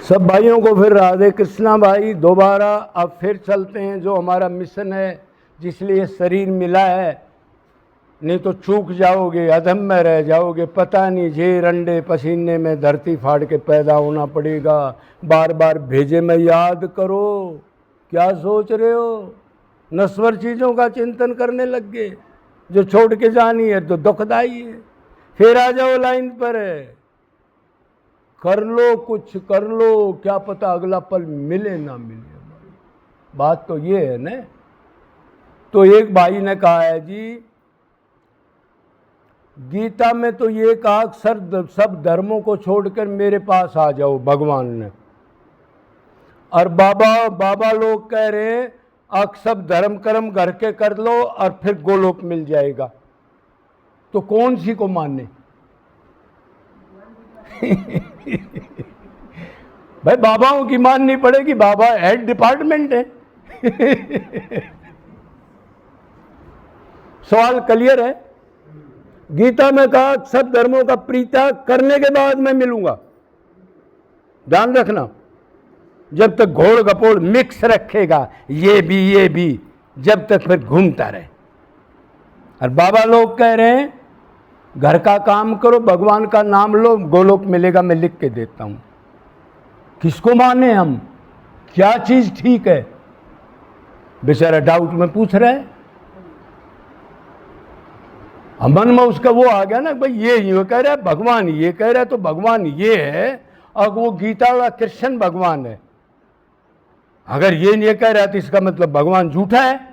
सब भाइयों को फिर राधे कृष्णा भाई। दोबारा अब फिर चलते हैं, जो हमारा मिशन है जिसलिए शरीर मिला है। नहीं तो चूक जाओगे, अधम में रह जाओगे, पता नहीं झेर अंडे पसीने में धरती फाड़ के पैदा होना पड़ेगा। बार बार भेजे में याद करो, क्या सोच रहे हो? नश्वर चीज़ों का चिंतन करने लग गए, जो छोड़ के जानी है तो दुखदाई है। फिर आ जाओ लाइन पर, कर लो कुछ कर लो, क्या पता अगला पल मिले ना मिले। बात तो ये है ना। तो एक भाई ने कहा है जी, गीता में तो ये कहा सब धर्मों को छोड़कर मेरे पास आ जाओ, भगवान ने। और बाबा लोग कह रहे हैं अब सब धर्म कर्म घर के कर लो और फिर गोलोक मिल जाएगा। तो कौन सी को माने? भाई बाबाओं की माननी पड़ेगी, बाबा हेड डिपार्टमेंट है। सवाल क्लियर है। गीता में कहा सब धर्मों का परित्याग करने के बाद मैं मिलूंगा। ध्यान रखना, जब तक घोड़ गपोड़ मिक्स रखेगा, ये भी, जब तक फिर घूमता रहे। और बाबा लोग कह रहे हैं घर का काम करो, भगवान का नाम लो, गोलोक मिलेगा। मैं लिख के देता हूं। किसको माने हम? क्या चीज ठीक है? बेचारा डाउट में पूछ रहा है। मन में उसका वो आ गया ना, भाई ये कह रहा है, भगवान ये कह रहा है, तो भगवान ये है। और वो गीता वाला कृष्ण भगवान है। अगर ये नहीं कह रहा है तो इसका मतलब भगवान झूठा है।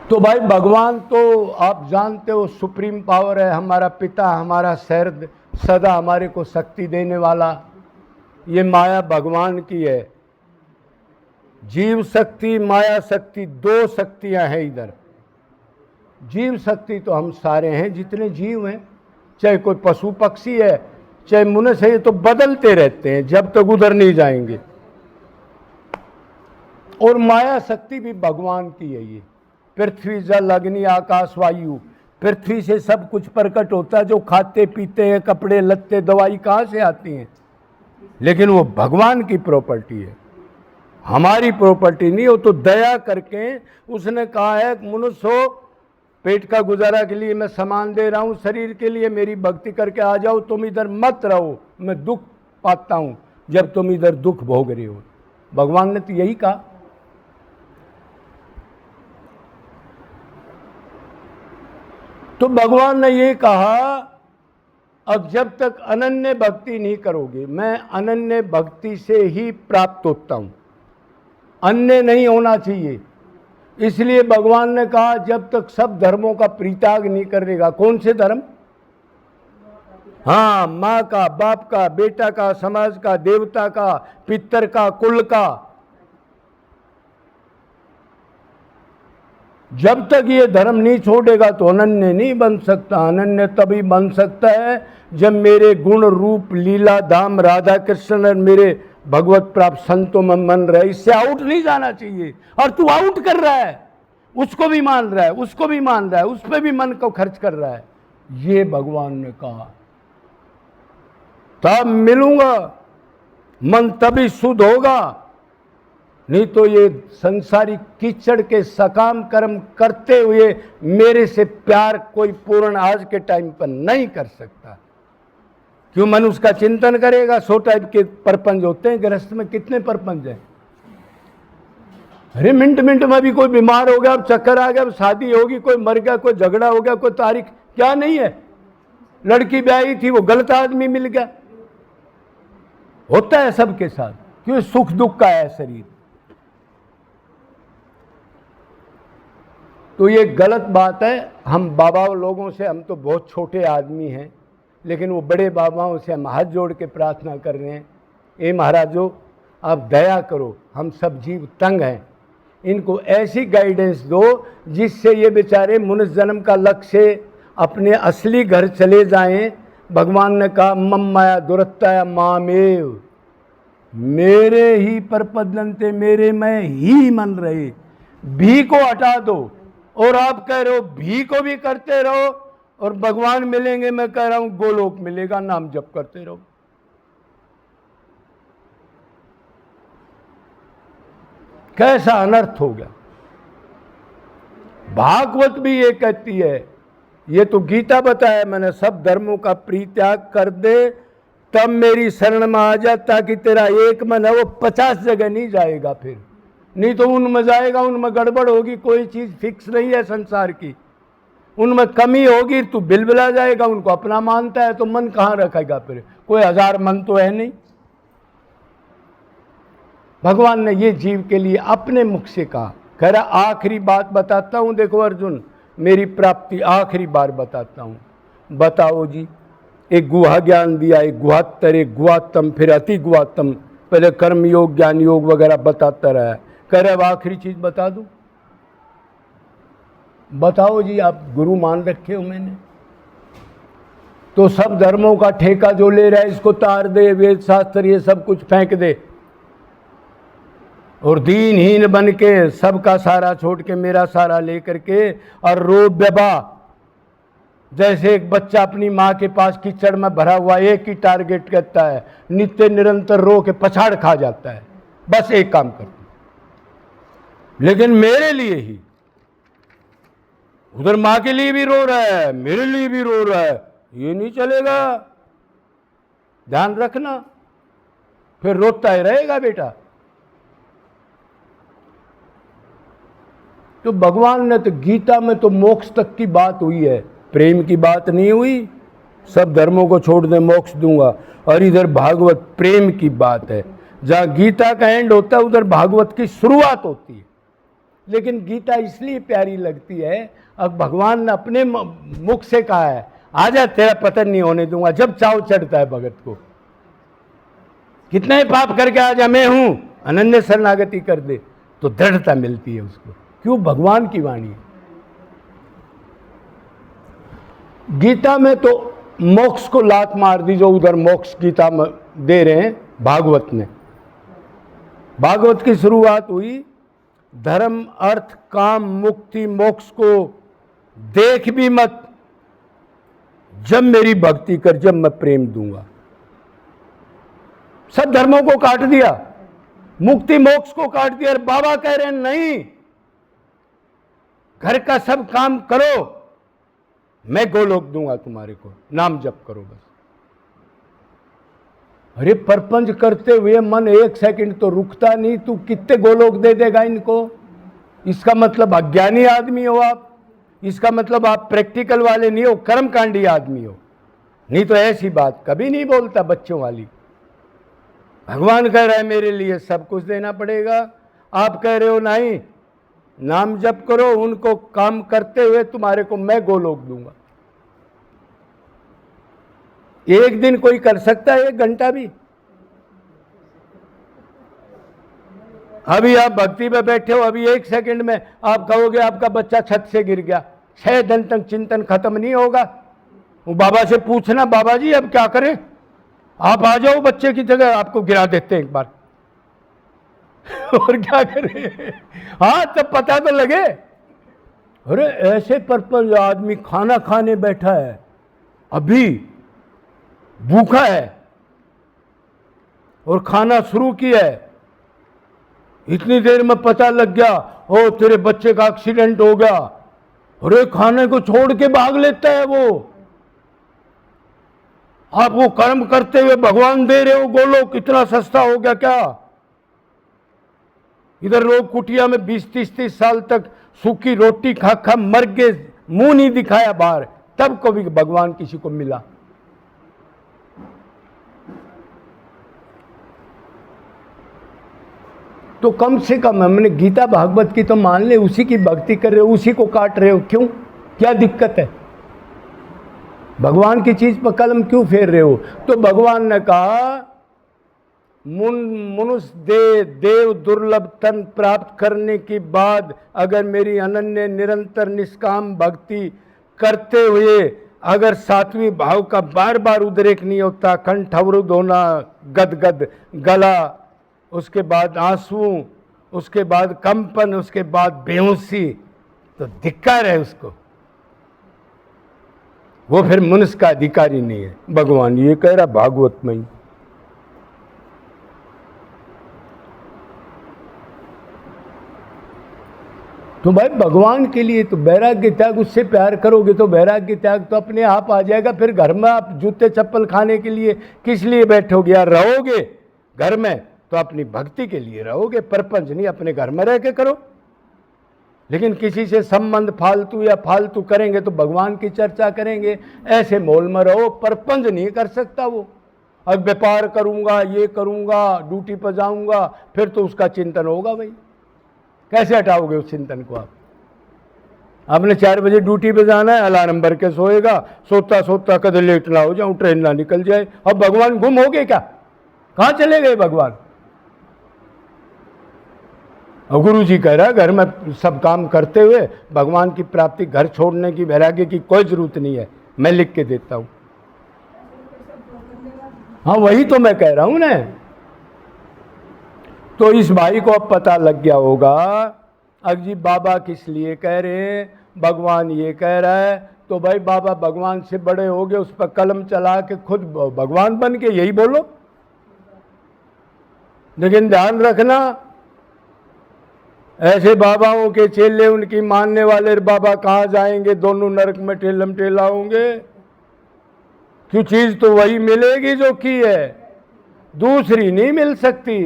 तो भाई भगवान तो आप जानते हो सुप्रीम पावर है, हमारा पिता, हमारा शरद, सदा हमारे को शक्ति देने वाला। ये माया भगवान की है। जीव शक्ति, माया शक्ति, दो शक्तियां हैं इधर। जीव शक्ति तो हम सारे हैं जितने जीव हैं, चाहे कोई पशु पक्षी है, चाहे मनुष्य है, ये तो बदलते रहते हैं जब तक उधर नहीं जाएंगे। और माया शक्ति भी भगवान की है। ये पृथ्वी, जल, अग्नि, आकाश, वायु, पृथ्वी से सब कुछ प्रकट होता है। जो खाते पीते हैं, कपड़े लत्ते, दवाई कहाँ से आती हैं? लेकिन वो भगवान की प्रॉपर्टी है, हमारी प्रॉपर्टी नहीं। वो तो दया करके उसने कहा है मनुष्य हो, पेट का गुजारा के लिए मैं सामान दे रहा हूँ, शरीर के लिए मेरी भक्ति करके आ जाओ। तुम इधर मत रहो, मैं दुख पाता हूँ जब तुम इधर दुख भोग रहे हो। भगवान ने तो यही कहा। तो भगवान ने ये कहा अब जब तक अनन्य भक्ति नहीं करोगे, मैं अनन्य भक्ति से ही प्राप्त होता हूं, अन्य नहीं होना चाहिए। इसलिए भगवान ने कहा जब तक सब धर्मों का परित्याग नहीं करेगा। कौन से धर्म? हाँ, माँ का, बाप का, बेटा का, समाज का, देवता का, पितर का, कुल का। जब तक ये धर्म नहीं छोड़ेगा तो अनन्य नहीं बन सकता। अनन्य तभी बन सकता है जब मेरे गुण रूप लीला धाम राधा कृष्ण और मेरे भगवत प्राप्त संतों में मन रहे। इससे आउट नहीं जाना चाहिए। और तू आउट कर रहा है, उसको भी मान रहा है, उसको भी मान रहा है, उस पर भी मन को खर्च कर रहा है। ये भगवान ने कहा तब मिलूंगा, मन तभी शुद्ध होगा। नहीं तो ये संसारिक कीचड़ के सकाम कर्म करते हुए मेरे से प्यार कोई पूर्ण आज के टाइम पर नहीं कर सकता। क्यों? मन उसका चिंतन करेगा। 100 टाइप के परपंच होते हैं गृहस्थ में। कितने परपंच हैं? अरे मिनट मिनट में भी कोई बीमार हो गया, अब चक्कर आ गया, अब शादी होगी, कोई मर गया, कोई झगड़ा हो गया, कोई तारीख क्या नहीं है। लड़की ब्याही थी, वो गलत आदमी मिल गया। होता है सबके साथ। क्यों? सुख दुख का है शरीर। तो ये गलत बात है। हम बाबा लोगों से, हम तो बहुत छोटे आदमी हैं, लेकिन वो बड़े बाबाओं से हम हाथ जोड़ के प्रार्थना कर रहे हैं, ए महाराजो आप दया करो, हम सब जीव तंग हैं, इनको ऐसी गाइडेंस दो जिससे ये बेचारे मनुष्य जन्म का लक्ष्य अपने असली घर चले जाएं। भगवान ने कहा मम माया दुरत्ताया मामेव, मेरे ही परपदंते मेरे में ही मन रहे, भी को हटा दो। और आप कह रहे हो भी को भी करते रहो और भगवान मिलेंगे, मैं कह रहा हूं गोलोक मिलेगा, नाम जप करते रहो। कैसा अनर्थ हो गया। भागवत भी ये कहती है, ये तो गीता बताया मैंने, सब धर्मों का परित्याग कर दे तब मेरी शरण में आ जा, ताकि तेरा एक मन है वो 50 जगह नहीं जाएगा, फिर नहीं तो उनमें जाएगा, उनमें गड़बड़ होगी, कोई चीज फिक्स नहीं है संसार की, उनमें कमी होगी, तू बिलबिला जाएगा, उनको अपना मानता है तो मन कहां रखेगा, फिर कोई 1000 मन तो है नहीं। भगवान ने ये जीव के लिए अपने मुख से कहा, कह रहा आखिरी बात बताता हूं, देखो अर्जुन मेरी प्राप्ति आखिरी बार बताता हूं, बताओ जी। एक गुहा ज्ञान दिया, एक गुहात्तर, एक गुहात्तम, फिर अति गुहात्तम, पहले कर्म योग ज्ञान योग वगैरह बताता रहा है। कह रहे अब आखिरी चीज बता दूं, बताओ जी, आप गुरु मान रखे हो मैंने, तो सब धर्मों का ठेका जो ले रहा है इसको तार दे, वेद शास्त्र ये सब कुछ फेंक दे और दीनहीन बन के सबका सारा छोड़ के मेरा सारा लेकर के और रो बेबा, जैसे एक बच्चा अपनी माँ के पास कीचड़ में भरा हुआ एक ही टारगेट करता है, नित्य निरंतर रो के पछाड़ खा जाता है, बस एक काम करता। लेकिन मेरे लिए ही, उधर माँ के लिए भी रो रहा है, मेरे लिए भी रो रहा है, ये नहीं चलेगा, ध्यान रखना, फिर रोता ही रहेगा बेटा। तो भगवान ने तो गीता में तो मोक्ष तक की बात हुई है, प्रेम की बात नहीं हुई, सब धर्मों को छोड़ दे मोक्ष दूंगा, और इधर भागवत प्रेम की बात है। जहां गीता का एंड होता है उधर भागवत की शुरुआत होती है। लेकिन गीता इसलिए प्यारी लगती है, अब भगवान ने अपने मुख से कहा है, आजा तेरा पतन नहीं होने दूंगा, जब चाव चढ़ता है भगत को, कितना ही पाप करके आजा मैं हूं, अनन्य शरणागति कर दे, तो दृढ़ता मिलती है उसको। क्यों? भगवान की वाणी है। गीता में तो मोक्ष को लात मार दी, जो उधर मोक्ष गीता में दे रहे हैं भागवत ने। भागवत की शुरुआत हुई, धर्म अर्थ काम मुक्ति मोक्ष को देख भी मत, जब मेरी भक्ति कर, जब मैं प्रेम दूंगा। सब धर्मों को काट दिया, मुक्ति मोक्ष को काट दिया, और बाबा कह रहे हैं नहीं, घर का सब काम करो, मैं गोलोक दूंगा तुम्हारे को, नाम जप करो बस। अरे परपंच करते हुए मन एक सेकंड तो रुकता नहीं, तू कितने गोलोक दे देगा इनको? इसका मतलब अज्ञानी आदमी हो आप, इसका मतलब आप प्रैक्टिकल वाले नहीं हो, कर्मकांडी आदमी हो, नहीं तो ऐसी बात कभी नहीं बोलता बच्चों वाली। भगवान कह रहा है मेरे लिए सब कुछ देना पड़ेगा, आप कह रहे हो नहीं, नाम जप करो, उनको काम करते हुए तुम्हारे को मैं गोलोक दूंगा। एक दिन कोई कर सकता है, 1 घंटा भी? अभी आप भक्ति में बैठे हो, अभी 1 सेकंड में आप कहोगे आपका बच्चा छत से गिर गया, 6 दिन तक चिंतन खत्म नहीं होगा। वो बाबा से पूछना, बाबा जी अब क्या करें, आप आ जाओ बच्चे की जगह, आपको गिरा देते हैं एक बार और क्या करें? हाँ तब पता तो लगे। अरे ऐसे पर्पल आदमी खाना खाने बैठा है, अभी भूखा है और खाना शुरू किया है, इतनी देर में पता लग गया ओ तेरे बच्चे का एक्सीडेंट हो गया, अरे खाने को छोड़ के भाग लेता है वो। आप वो कर्म करते हुए भगवान दे रहे हो गोलोक, कितना सस्ता हो गया क्या? इधर लोग कुटिया में 20-30 साल तक सूखी रोटी खा खा मर के मुंह नहीं दिखाया बाहर, तब कभी भगवान किसी को मिला। तो कम से कम हमने गीता भागवत की तो मान ले, उसी की भक्ति कर रहे हो, उसी को काट रहे हो, क्यों? क्या दिक्कत है? भगवान की चीज पर कलम क्यों फेर रहे हो? तो भगवान ने कहा मनुष्य देव दुर्लभ तन प्राप्त करने के बाद अगर मेरी अनन्य निरंतर निष्काम भक्ति करते हुए अगर 7वें भाव का बार बार उद्रेक नहीं होता, कंठ अवरुद्ध होना, गदगद गला, उसके बाद आंसू, उसके बाद कंपन, उसके बाद बेहोशी, तो धिक्कार है उसको। वो फिर मनुष्य का अधिकारी नहीं है। भगवान ये कह रहा भागवत में ही। तो भाई भगवान के लिए तो वैराग्य त्याग, उससे प्यार करोगे तो वैराग्य त्याग तो अपने आप आ जाएगा। फिर घर में आप जूते चप्पल खाने के लिए किस लिए बैठोगे यार? रहोगे घर में तो अपनी भक्ति के लिए रहोगे, परपंच नहीं अपने घर में रह के करो। लेकिन किसी से संबंध फालतू या फालतू करेंगे तो भगवान की चर्चा करेंगे, ऐसे मोल में रहो। परपंच नहीं कर सकता वो। अब व्यापार करूंगा, ये करूंगा, ड्यूटी पर जाऊंगा, फिर तो उसका चिंतन होगा भाई। कैसे हटाओगे उस चिंतन को आप? आपने 4 बजे ड्यूटी पे जाना है, अलार्म भर के सोएगा, सोता सोता कदे लेट ना हो जाऊं, ट्रेन ना निकल जाए। अब भगवान गुम हो गए क्या? कहां चले गए भगवान? और गुरु जी कह रहा है घर में सब काम करते हुए भगवान की प्राप्ति, घर छोड़ने की, वैराग्य की कोई जरूरत नहीं है। मैं लिख के देता हूं। हाँ वही तो मैं कह रहा हूं ना। तो इस भाई को अब पता लग गया होगा अजी बाबा किस लिए कह रहे हैं, भगवान ये कह रहा है। तो भाई बाबा भगवान से बड़े हो गए, उस पर कलम चला के खुद भगवान बन के यही बोलो। लेकिन ध्यान रखना, ऐसे बाबाओं के चेले, उनकी मानने वाले बाबा कहाँ जाएंगे? दोनों नरक में टेलम टेला होंगे। क्यों? चीज तो वही मिलेगी जो की है, दूसरी नहीं मिल सकती।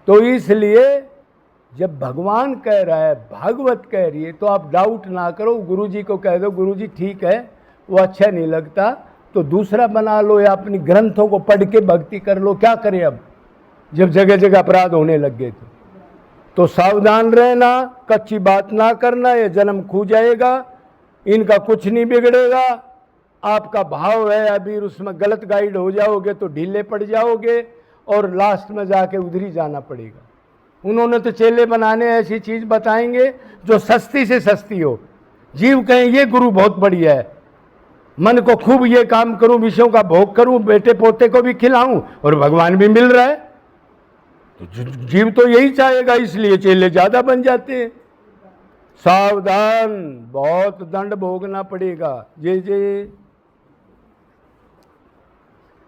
तो इसलिए जब भगवान कह रहा है, भागवत कह रही है, तो आप डाउट ना करो। गुरु जी को कह दो गुरु जी ठीक है, वो अच्छा नहीं लगता तो दूसरा बना लो, या अपनी ग्रंथों को पढ़ के भक्ति कर लो। क्या करें अब जब जगह जगह अपराध होने लग गए? तो सावधान रहना, कच्ची बात ना करना, ये जन्म खो जाएगा। इनका कुछ नहीं बिगड़ेगा। आपका भाव है अभी, उसमें गलत गाइड हो जाओगे तो ढीले पड़ जाओगे और लास्ट में जाके उधर ही जाना पड़ेगा। उन्होंने तो चेले बनाने ऐसी चीज बताएंगे जो सस्ती से सस्ती हो। जीव कहें ये गुरु बहुत बढ़िया है, मन को खूब ये काम करूं, विषयों का भोग करूं, बेटे पोते को भी खिलाऊं और भगवान भी मिल रहा है। तो जीव तो यही चाहेगा, इसलिए चेले ज्यादा बन जाते हैं। सावधान, बहुत दंड भोगना पड़ेगा। जय जय।